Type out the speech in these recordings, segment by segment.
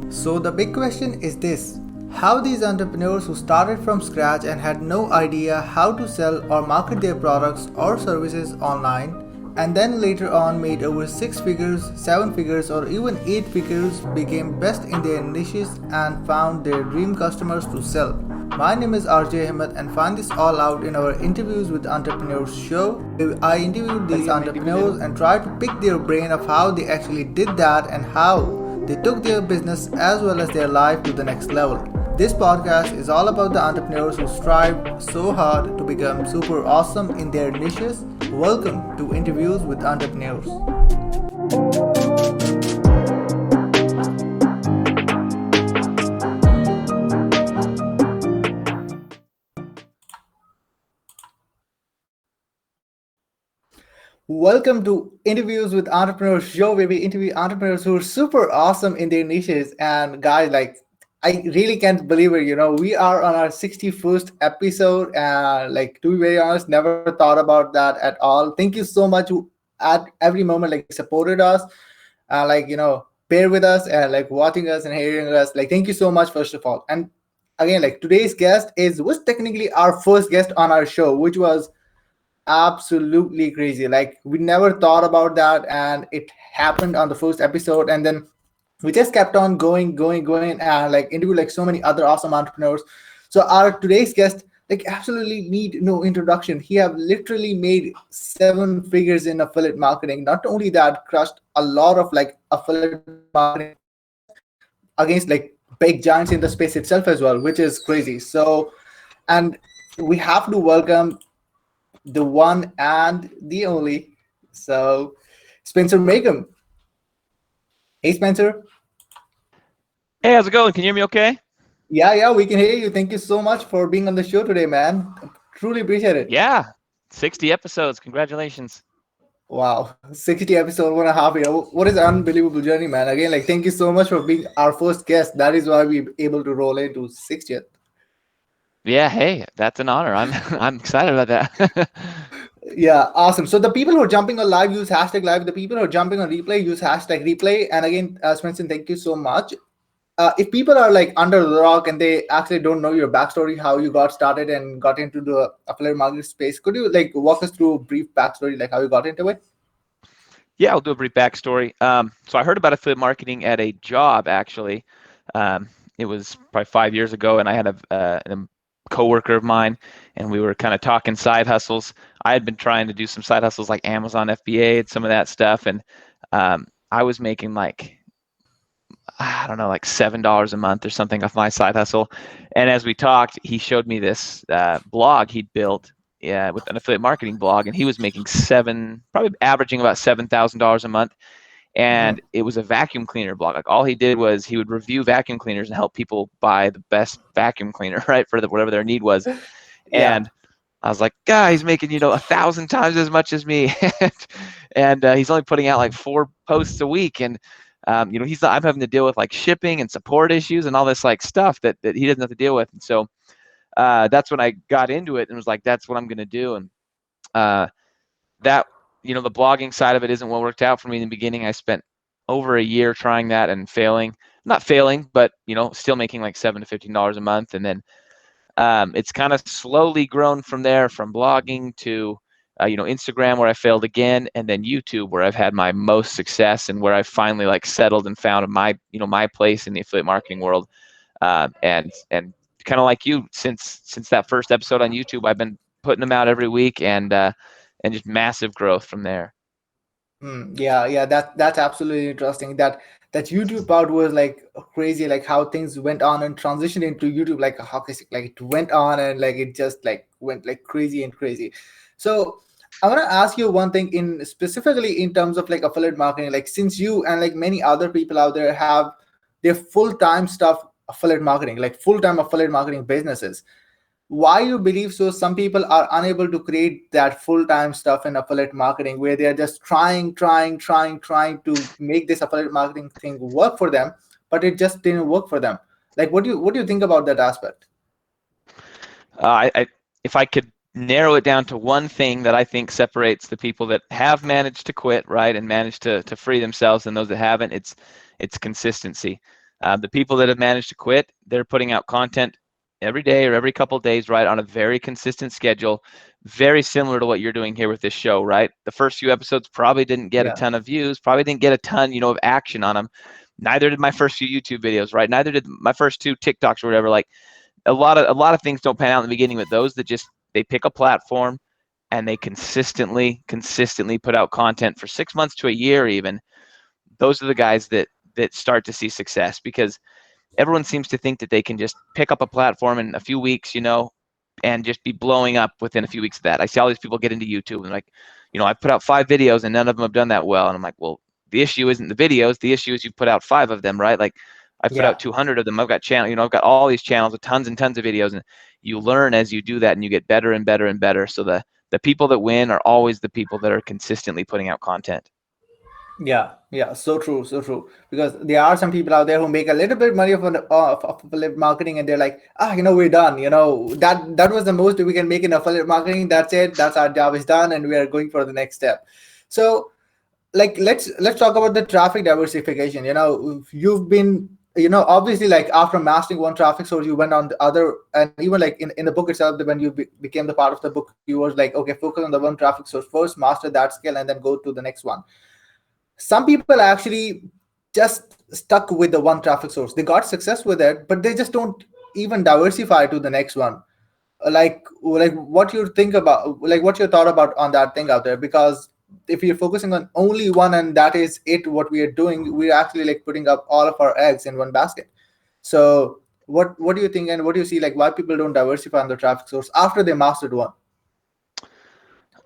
So the big question is this: how these entrepreneurs who started from scratch and had no idea how to sell or market their products or services online and then later on made over 6 figures, 7 figures or even 8 figures became best in their niches and found their dream customers to sell. My name is RJ Ahmed and find this all out in our Interviews with Entrepreneurs show. I interviewed these entrepreneurs and tried to pick their brain of how they actually did that and how they took their business as well as their life to the next level. This podcast is all about the entrepreneurs who strive so hard to become super awesome in their niches. Welcome to Interviews with Entrepreneurs. Welcome to Interviews with Entrepreneurs show where we interview entrepreneurs who are super awesome in their niches. And guys, I really can't believe it. We are on our 61st episode. To be very honest, never thought about that at all. Thank you so much who at every moment supported us, bear with us and watching us and hearing us. Thank you so much first of all. And again, today's guest was technically our first guest on our show, which was absolutely crazy. We never thought about that, and it happened on the first episode, and then we just kept on going, and interview so many other awesome entrepreneurs. So our today's guest absolutely need no introduction. He have literally made 7 figures in affiliate marketing. Not only that, crushed a lot of affiliate marketing against big giants in the space itself as well, which is crazy. So, and we have to welcome the one and the only. So, Spencer Mecham. Hey, Spencer. Hey, how's it going? Can you hear me okay? Yeah, we can hear you. Thank you so much for being on the show today, man. Truly appreciate it. Yeah, 60 episodes. Congratulations. Wow, 60 episode, 1.5 year. What is an unbelievable journey, man. Again, thank you so much for being our first guest. That is why we're able to roll into 60th. Yeah, hey, that's an honor. I'm I'm excited about that. Yeah, awesome. So the people who are jumping on live use hashtag live. The people who are jumping on replay use hashtag replay. And again, Spencer, thank you so much. If people are under the rock and they actually don't know your backstory, how you got started and got into the affiliate marketing space, could you walk us through a brief backstory, how you got into it? Yeah, I'll do a brief backstory. So I heard about affiliate marketing at a job, actually. It was probably 5 years ago, and I had a coworker of mine, and we were kind of talking side hustles. I had been trying to do some side hustles like Amazon FBA, some of that stuff, and I was making I don't know, $7 a month or something off my side hustle. And as we talked, he showed me this blog he'd built with an affiliate marketing blog, and he was making probably averaging about $7,000 a month. And it was a vacuum cleaner blog. All he did was he would review vacuum cleaners and help people buy the best vacuum cleaner, right, for whatever their need was. Yeah. And I was like, God, he's making 1,000 times as much as me, and he's only putting out 4 posts a week, and he's not. I'm having to deal with shipping and support issues and all this stuff that he doesn't have to deal with. And so that's when I got into it and was like, that's what I'm going to do. And that the blogging side of it isn't what worked out for me in the beginning. I spent over a year trying that and not failing, but still making $7 to $15 a month. And then it's kind of slowly grown from there, from blogging to Instagram, where I failed again, and then YouTube, where I've had my most success and where I finally settled and found my place in the affiliate marketing world. And kind of like you, since that first episode on YouTube, I've been putting them out every week, and just massive growth from there. Yeah, that's absolutely interesting. That YouTube part was crazy, how things went on and transitioned into YouTube, like a hockey stick. It went on and it just went crazy and crazy. So I want to ask you one thing in specifically in terms of affiliate marketing, since you and many other people out there have their full-time stuff affiliate marketing, full-time affiliate marketing businesses. Why you believe so some people are unable to create that full-time stuff in affiliate marketing where they're just trying to make this affiliate marketing thing work for them, but it just didn't work for them? What do you think about that aspect? If I could narrow it down to one thing that I think separates the people that have managed to quit, right, and managed to free themselves, and those that haven't, it's consistency. The people that have managed to quit, they're putting out content every day or every couple of days, right, on a very consistent schedule, very similar to what you're doing here with this show, right? The first few episodes probably didn't get a Yeah. ton of views, probably didn't get a ton, of action on them. Neither did my first few YouTube videos, right? Neither did my first two TikToks or whatever. Like a lot of things don't pan out in the beginning, but those that just they pick a platform and they consistently put out content for 6 months to a year even, those are the guys that start to see success, because everyone seems to think that they can just pick up a platform in a few weeks, and just be blowing up within a few weeks of that. I see all these people get into YouTube and like, I've put out 5 videos and none of them have done that well. And I'm like, well, the issue isn't the videos. The issue is you've put out 5 of them, right? Like I've put out Yeah. 200 of them. I've got I've got all these channels with tons and tons of videos, and you learn as you do that and you get better and better and better. So the people that win are always the people that are consistently putting out content. Yeah, yeah, so true, so true. Because there are some people out there who make a little bit money of affiliate marketing, and they're like, we're done. That was the most we can make in affiliate marketing. That's it. That's our job is done, and we are going for the next step. So, like, let's talk about the traffic diversification. You've been, obviously, like after mastering one traffic source, you went on the other, and even like in the book itself, when you became the part of the book, you was like, okay, focus on the one traffic source first, master that skill, and then go to the next one. Some people actually just stuck with the one traffic source. They got success with it, but they just don't even diversify to the next one. Like what you think about, like what your thought about on that thing out there? Because if you're focusing on only one and that is it, what we are doing, we're actually like putting up all of our eggs in one basket. So what do you think, and what do you see, like why people don't diversify on the traffic source after they mastered one?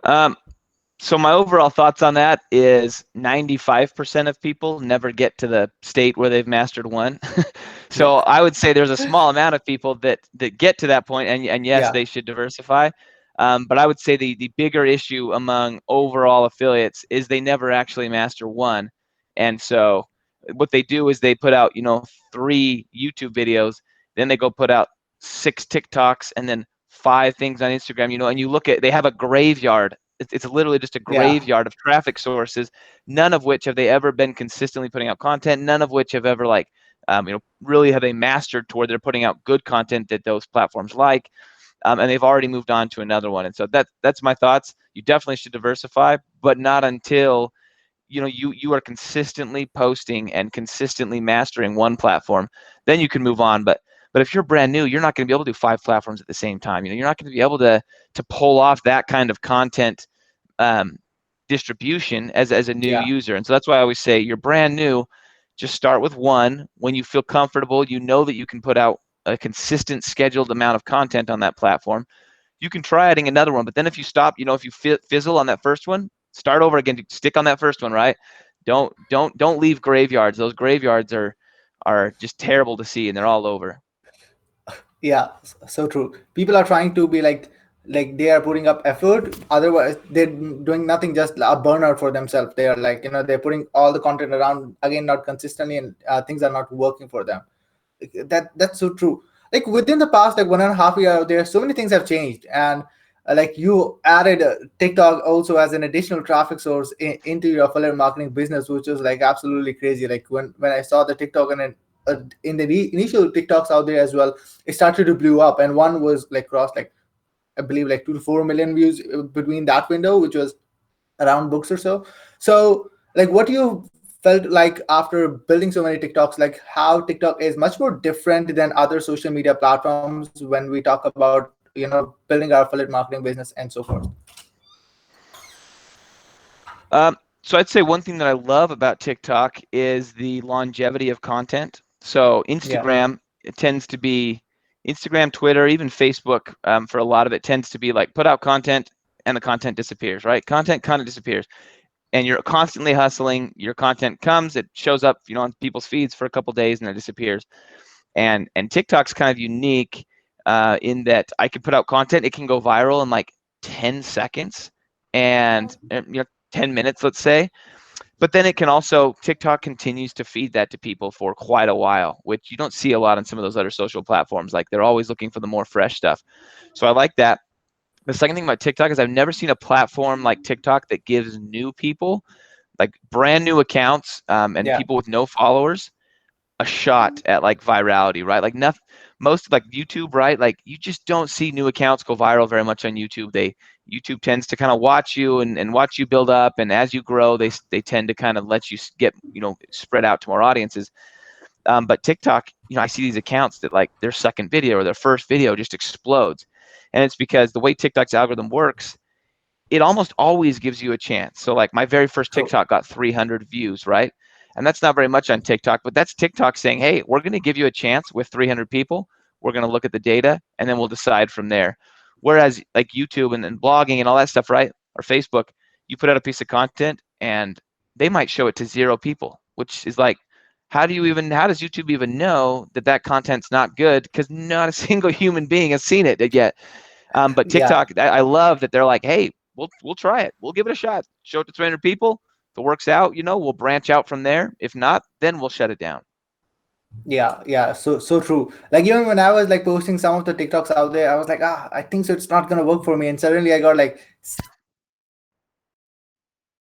Um, So my overall thoughts on that is 95% of people never get to the state where they've mastered one. Yeah, So I would say there's a small amount of people that get to that point, and yes, yeah, they should diversify. But I would say the bigger issue among overall affiliates is they never actually master one. And so what they do is they put out, 3 YouTube videos, then they go put out 6 TikToks, and then 5 things on Instagram, and you look at, they have a graveyard. It's literally just a yeah, graveyard of traffic sources, none of which have they ever been consistently putting out content, none of which have ever really have they mastered to where they're putting out good content that those platforms like, and they've already moved on to another one. And so that's my thoughts. You definitely should diversify, but not until you are consistently posting and consistently mastering one platform. Then you can move on. But if you're brand new, you're not going to be able to do 5 platforms at the same time. You're not going to be able to pull off that kind of content um, distribution as a new yeah, user. And so that's why I always say you're brand new, just start with one. When you feel comfortable, you know that you can put out a consistent scheduled amount of content on that platform. You can try adding another one, but then if you stop, if you fizzle on that first one, start over again. Stick on that first one, right? Don't leave graveyards. Those graveyards are just terrible to see, and they're all over. yeah, so true. People are trying to be like they are putting up effort, otherwise they're doing nothing, just a burnout for themselves. They are like, they're putting all the content around again, not consistently, and things are not working for them. That's so true. Like within the past like 1.5 year, there so many things have changed, and like you added TikTok also as an additional traffic source into your affiliate marketing business, which was like absolutely crazy. Like when I saw the TikTok, and then in the initial TikToks out there as well, it started to blew up, and one was like crossed like, I believe, like 2 to 4 million views between that window, which was around books or so. So, like, what you felt like after building so many TikToks, like how TikTok is much more different than other social media platforms when we talk about, building our affiliate marketing business and so forth. So I'd say one thing that I love about TikTok is the longevity of content. So Yeah, Instagram, it tends to be Instagram, Twitter, even Facebook, for a lot of it tends to be like put out content and the content disappears, right? Content kind of disappears, and you're constantly hustling. Your content comes, it shows up, on people's feeds for a couple days, and it disappears. And TikTok's kind of unique in that I can put out content, it can go viral in like 10 seconds, and 10 minutes, let's say. But then it can also, TikTok continues to feed that to people for quite a while, which you don't see a lot on some of those other social platforms. Like they're always looking for the more fresh stuff. So I like that. The second thing about TikTok is I've never seen a platform like TikTok that gives new people, like brand new accounts, and yeah, people with no followers, a shot at like virality, right? Like nothing, most like YouTube, right? Like you just don't see new accounts go viral very much on YouTube. YouTube tends to kind of watch you and watch you build up, and as you grow, they tend to kind of let you get, spread out to more audiences. But TikTok, I see these accounts that like their second video or their first video just explodes, and it's because the way TikTok's algorithm works, it almost always gives you a chance. So like my very first Oh, TikTok got 300 views, right? And that's not very much on TikTok, but that's TikTok saying, hey, we're going to give you a chance with 300 people. We're going to look at the data and then we'll decide from there. Whereas like YouTube and blogging and all that stuff, right? Or Facebook, you put out a piece of content and they might show it to 0 people, which is like, how does YouTube even know that that content's not good? Because not a single human being has seen it yet. But yeah. TikTok, I love that they're like, hey, we'll try it. We'll give it a shot. Show it to 300 people. If it works out, we'll branch out from there. If not, then we'll shut it down. Yeah, yeah, so true. Like even when I was like posting some of the TikToks out there, I was like, I think so. It's not gonna work for me, and suddenly I got like 700 views, and then like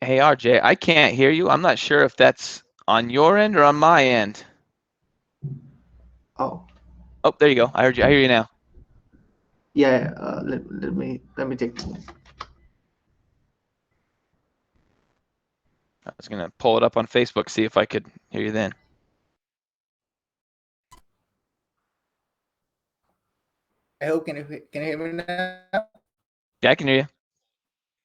Hey, RJ, I can't hear you. I'm not sure if that's on your end or on my end. oh Oh, there you go. I heard you. I hear you now. yeah, let me take. I was gonna pull it up on Facebook, see if I could hear you then. I hope can you hear me now? Yeah, I can hear you.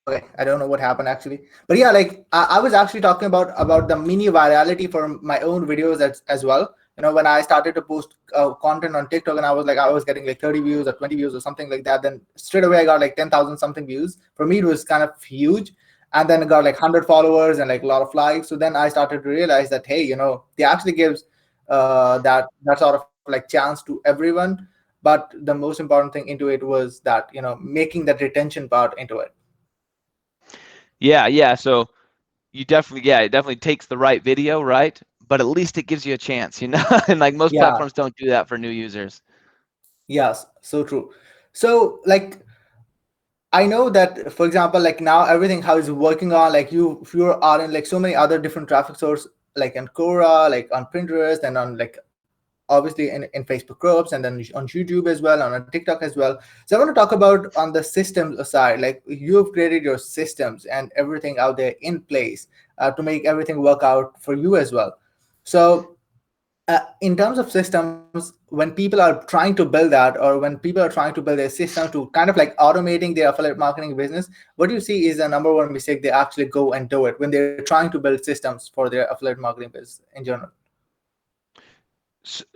Okay, I don't know what happened actually, but yeah, like I was actually talking about the mini virality for my own videos as well. When I started to post content on TikTok, and I was getting like 30 views or 20 views or something like that. Then straight away I got like 10,000 something views. For me, it was kind of huge, and then I got like 100 followers and like a lot of likes. So then I started to realize that hey, they actually gives that sort of like chance to everyone. But the most important thing into it was that making that retention part into it. Yeah, yeah. So it definitely takes the right video, right? But at least it gives you a chance, and like most Yeah. platforms don't do that for new users. Yes, so true. So, like, I know that, for example, like now everything how is working on, like if you are in like so many other different traffic source, like on Quora, like on Pinterest, and on like obviously in Facebook groups, and then on YouTube as well, and on TikTok as well. So I want to talk about on the systems side, like you've created your systems and everything out there in place to make everything work out for you as well. So in terms of systems, when people are trying to build that, or when people are trying to build their system to kind of like automating their affiliate marketing business, what do you see is the number one mistake they actually go and do it when they're trying to build systems for their affiliate marketing business in general?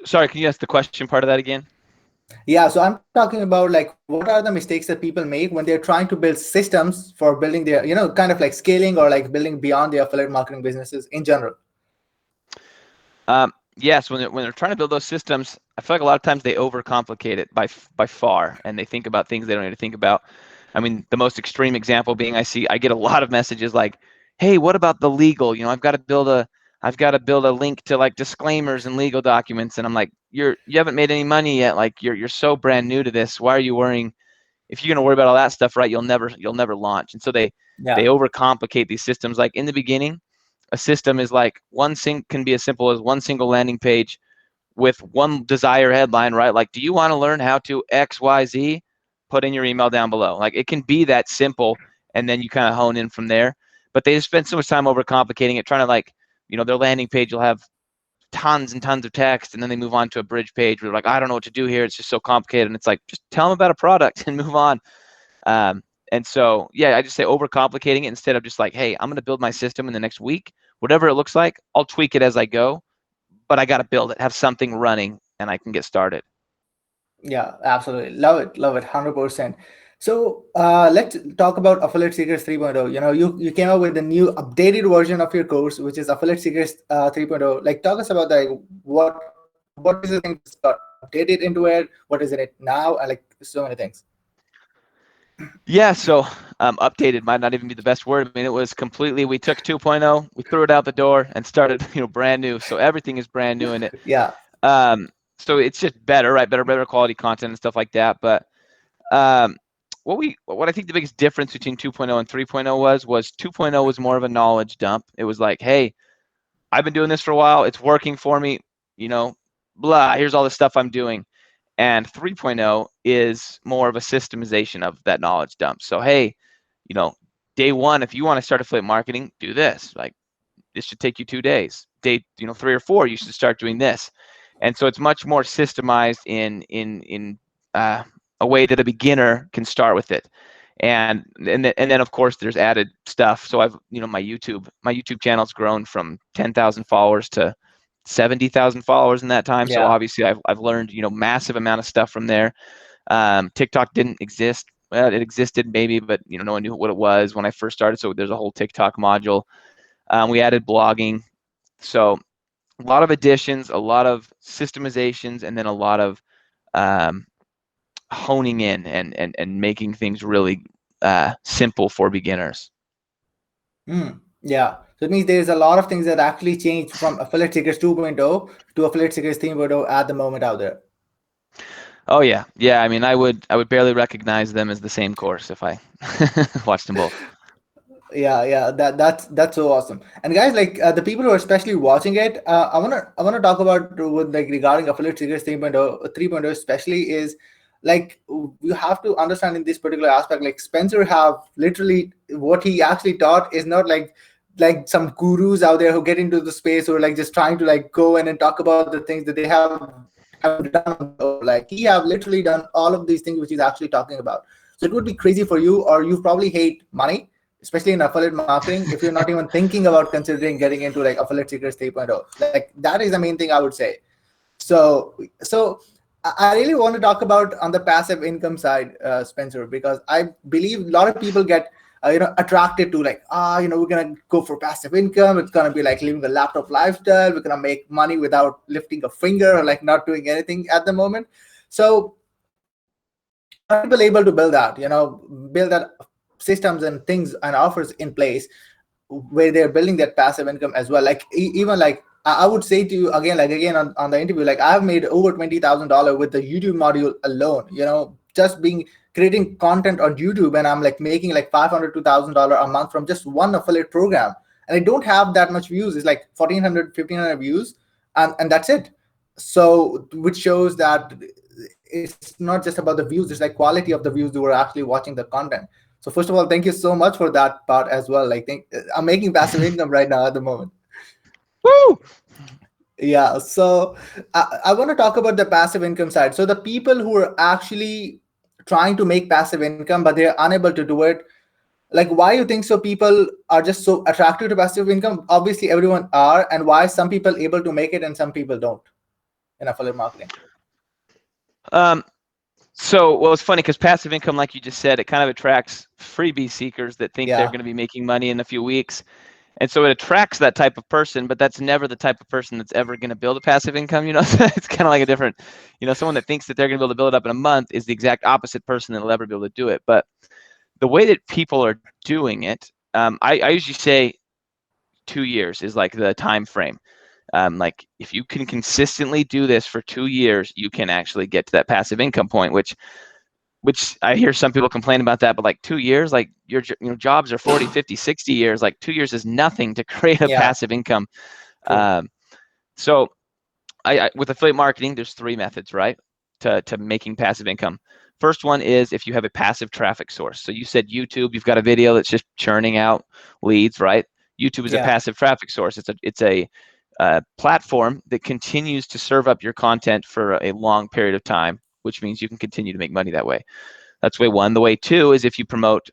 Sorry, can you ask the question part of that again? Yeah, so I'm talking about like what are the mistakes that people make when they're trying to build systems for building their, kind of like scaling or like building beyond their affiliate marketing businesses in general. Yes, when they're trying to build those systems, I feel like a lot of times they overcomplicate it by far, and they think about things they don't need to think about. I mean, the most extreme example being I get a lot of messages like, "Hey, what about the legal? I've got to build a link to like disclaimers and legal documents," and I'm like, you haven't made any money yet. Like you're so brand new to this. Why are you worrying? If you're going to worry about all that stuff, right, you'll never launch. And so they Yeah. overcomplicate these systems. Like in the beginning, a system is like can be as simple as one single landing page with one desire headline, right? Like, do you want to learn how to XYZ? Put in your email down below. Like it can be that simple, and then you kind of hone in from there. But they spend so much time overcomplicating it, trying to like, their landing page will have tons and tons of text, and then they move on to a bridge page where they're like, I don't know what to do here. It's just so complicated. And it's like, just tell them about a product and move on. Um, and so, yeah, I just say overcomplicating it instead of just like, hey, I'm going to build my system in the next week. Whatever it looks like, I'll tweak it as I go, but I got to build it, have something running, and I can get started. Yeah, absolutely. Love it, 100%. So let's talk about Affiliate Secrets 3.0. You came up with a new updated version of your course, which is Affiliate Secrets 3.0. Like, talk us about like what is the thing that's got updated into it? What is it now? And like so many things. Yeah, so updated might not even be the best word. I mean, it was completely, we took 2.0, we threw it out the door and started, brand new. So everything is brand new in it. Yeah, Um, so it's just better, right? Better quality content and stuff like that. But um, what I think the biggest difference between 2.0 and 3.0 was 2.0 was more of a knowledge dump. It was like, hey, I've been doing this for a while. It's working for me. You know, blah. Here's all the stuff I'm doing. And 3.0 is more of a systemization of that knowledge dump. So hey, you know, day one, if you want to start affiliate marketing, do this. Like this should take you 2 days. Day, 3 or 4, you should start doing this. And so it's much more systemized in a way that a beginner can start with it. And then of course there's added stuff. So I've my YouTube channel's grown from 10,000 followers to 70,000 followers in that time. So Yeah. obviously I've learned massive amount of stuff from there. TikTok didn't exist. Well, it existed maybe, but no one knew what it was when I first started. So there's a whole TikTok module. We added blogging. So a lot of additions, a lot of systemizations, and then a lot of honing in and making things really simple for beginners. Yeah. So it means there's a lot of things that actually changed from Affiliate Secrets 2.0 to Affiliate Secrets 3.0 at the moment out there. Oh yeah. I mean, I would barely recognize them as the same course if I watched them both. Yeah, that's so awesome. And guys, like the people who are especially watching it, I wanna talk about with like regarding Affiliate Secrets 3.0 especially is like you have to understand in this particular aspect, like Spencer have literally what he actually taught is not like some gurus out there who get into the space who are like just trying to like go in and talk about the things that they haven't done on their own. Like he have literally done all of these things which he's actually talking about. So it would be crazy for you, or you probably hate money, especially in affiliate marketing, if you're not even thinking about considering getting into like Affiliate Secrets 3.0. Like that is the main thing I would say. So I really want to talk about on the passive income side, Spencer, because I believe a lot of people get attracted to like we're gonna go for passive income. It's gonna be like living a laptop lifestyle. We're gonna make money without lifting a finger or like not doing anything at the moment. So are people able to build that? Build that systems and things and offers in place where they're building that passive income as well. Like even like I would say to you again, like again on the interview, like I've made over $20,000 with the YouTube module alone. Just being creating content on YouTube, and I'm like making like $500 to $1,000 a month from just one affiliate program, and I don't have that much views. It's like 1,400, 1,500 views, and that's it. So which shows that it's not just about the views; it's like quality of the views who are actually watching the content. So first of all, thank you so much for that part as well. Like, I'm making passive income right now at the moment. Woo! Yeah. So I want to talk about the passive income side. So the people who are actually trying to make passive income, but they're unable to do it. Like, why you think so? People are just so attracted to passive income. Obviously, everyone are, and why some people able to make it and some people don't in affiliate marketing. So it's funny because passive income, like you just said, it kind of attracts freebie seekers that think they're Yeah. going to be making money in a few weeks. And so it attracts that type of person, but that's never the type of person that's ever going to build a passive income. It's kind of like a different, someone that thinks that they're going to be able to build it up in a month is the exact opposite person that'll ever be able to do it. But the way that people are doing it, I usually say 2 years is like the time frame. Like if you can consistently do this for 2 years, you can actually get to that passive income point, which I hear some people complain about that, but like 2 years, like your jobs are 40, 50, 60 years, like 2 years is nothing to create a Yeah. passive income. True. So I with affiliate marketing, there's 3 methods, right? To making passive income. First one is if you have a passive traffic source. So you said YouTube, you've got a video that's just churning out leads, right? YouTube is a Yeah. passive traffic source. It's a platform that continues to serve up your content for a long period of time, which means you can continue to make money that way. That's way one. The way two is if you promote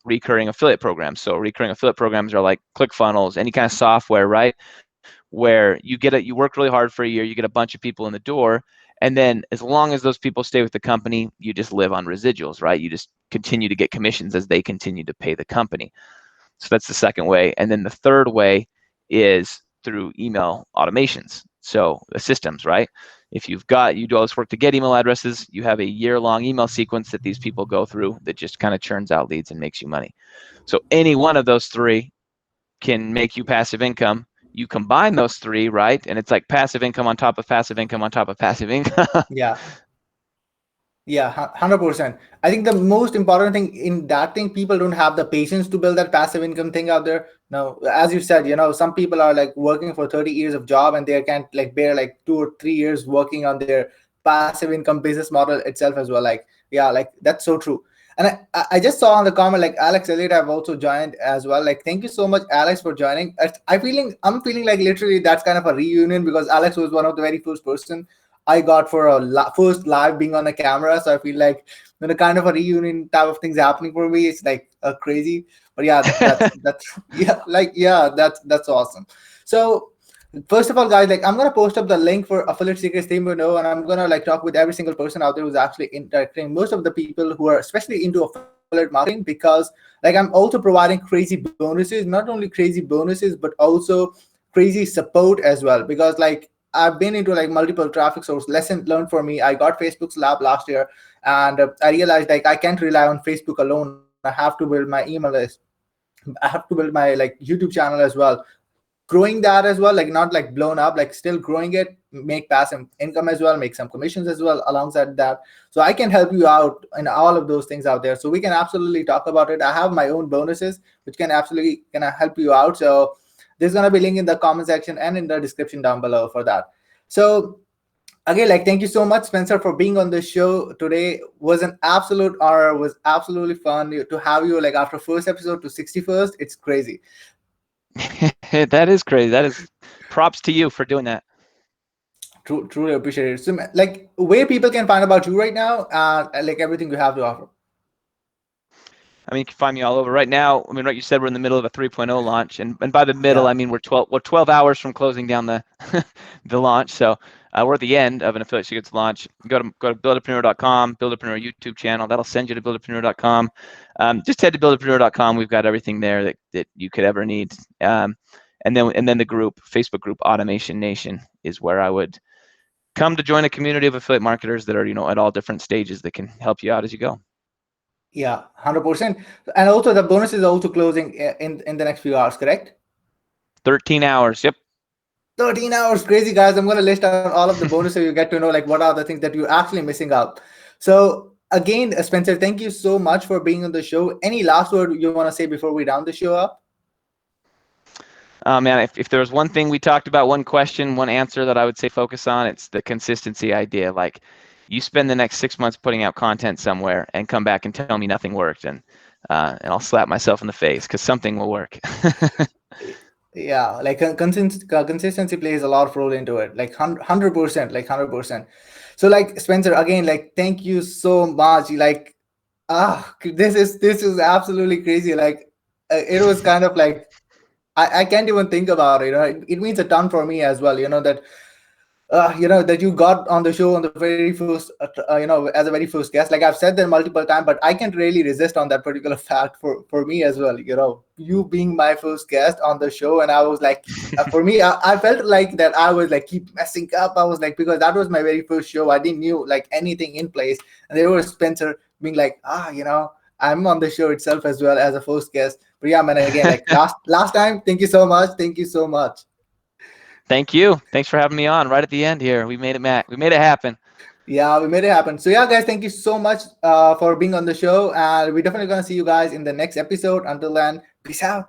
recurring affiliate programs. So recurring affiliate programs are like ClickFunnels, any kind of software, right? Where you work really hard for a year, you get a bunch of people in the door, and then as long as those people stay with the company, you just live on residuals, right? You just continue to get commissions as they continue to pay the company. So that's the second way. And then the third way is through email automations. So the systems, right? If you do all this work to get email addresses, you have a year-long email sequence that these people go through that just kind of churns out leads and makes you money. So any one of those 3 can make you passive income. You combine those 3, right? And it's like passive income on top of passive income on top of passive income. Yeah. Yeah, 100%. I think the most important thing in that thing, people don't have the patience to build that passive income thing out there. Now, as you said, some people are like working for 30 years of job and they can't like bear like 2 or 3 years working on their passive income business model itself as well. Like, yeah, like that's so true. And I just saw on the comment like Alex Elliott have also joined as well. Like, thank you so much, Alex, for joining. I'm feeling like literally that's kind of a reunion because Alex was one of the very first person I got for a first live being on a camera. So I feel like when a kind of a reunion type of things happening for me, it's like crazy. But yeah, that's yeah, like yeah, that's awesome. So first of all, guys, like I'm gonna post up the link for Affiliate Secrets Team, and I'm gonna like talk with every single person out there who's actually interacting. Most of the people who are especially into affiliate marketing, because like I'm also providing crazy bonuses, not only crazy bonuses, but also crazy support as well. Because like I've been into like multiple traffic source. Lesson learned for me. I got Facebook's lab last year, and I realized like I can't rely on Facebook alone. I have to build my email list. I have to build my like YouTube channel as well, growing that as well, like not like blown up, like still growing it, make passive income as well, make some commissions as well alongside that. So I can help you out in all of those things out there, so we can absolutely talk about it. I have my own bonuses which can absolutely gonna help you out. So there's gonna be link in the comment section and in the description down below for that. So again, like thank you so much, Spencer, for being on the show today. Was an absolute honor, was absolutely fun to have you like after first episode to 61st. It's crazy. That is crazy. That is props to you for doing that. Truly appreciate it. So, like, where people can find about you right now, like everything you have to offer. I mean, you can find me all over right now. I mean, right, you said we're in the middle of a 3.0 launch, and by the middle, Yeah, I mean we're 12 hours from closing down the the launch. So we're at the end of an affiliate secrets launch. Go to buildapreneur.com, buildapreneur YouTube channel. That'll send you to buildapreneur.com. Just head to buildapreneur.com. We've got everything there that you could ever need. And then the group, Facebook group, Automation Nation, is where I would come to join a community of affiliate marketers that are at all different stages that can help you out as you go. yeah, 100%. And also the bonus is also closing in the next few hours, correct? 13 hours. Yep. 13 hours, crazy guys. I'm gonna list down all of the bonuses so you get to know like what are the things that you're actually missing out. So again, Spencer, thank you so much for being on the show. Any last word you want to say before we round the show up? Man, if there was one thing we talked about, one question, one answer that I would say focus on, it's the consistency idea. Like, you spend the next 6 months putting out content somewhere and come back and tell me nothing worked, and I'll slap myself in the face because something will work. Yeah, like consistency plays a lot of role into it, like 100%, like 100%. So like Spencer, again, like thank you so much. Like this is absolutely crazy. Like it was kind of like I can't even think about it. It means a ton for me as well. That you got on the show on the very first as a very first guest. Like I've said that multiple times, but I can't really resist on that particular fact for me as well. You being my first guest on the show, and I was like, for me, I felt like that I was like keep messing up. I was like, because that was my very first show, I didn't knew like anything in place, and there was Spencer being like, I'm on the show itself as well as a first guest. But yeah, man, again, like last time, thank you so much. Thank you so much. Thank you. Thanks for having me on right at the end here. We made it, Matt. We made it happen. Yeah, we made it happen. So yeah, guys, thank you so much for being on the show, and we're definitely gonna see you guys in the next episode. Until then, peace out.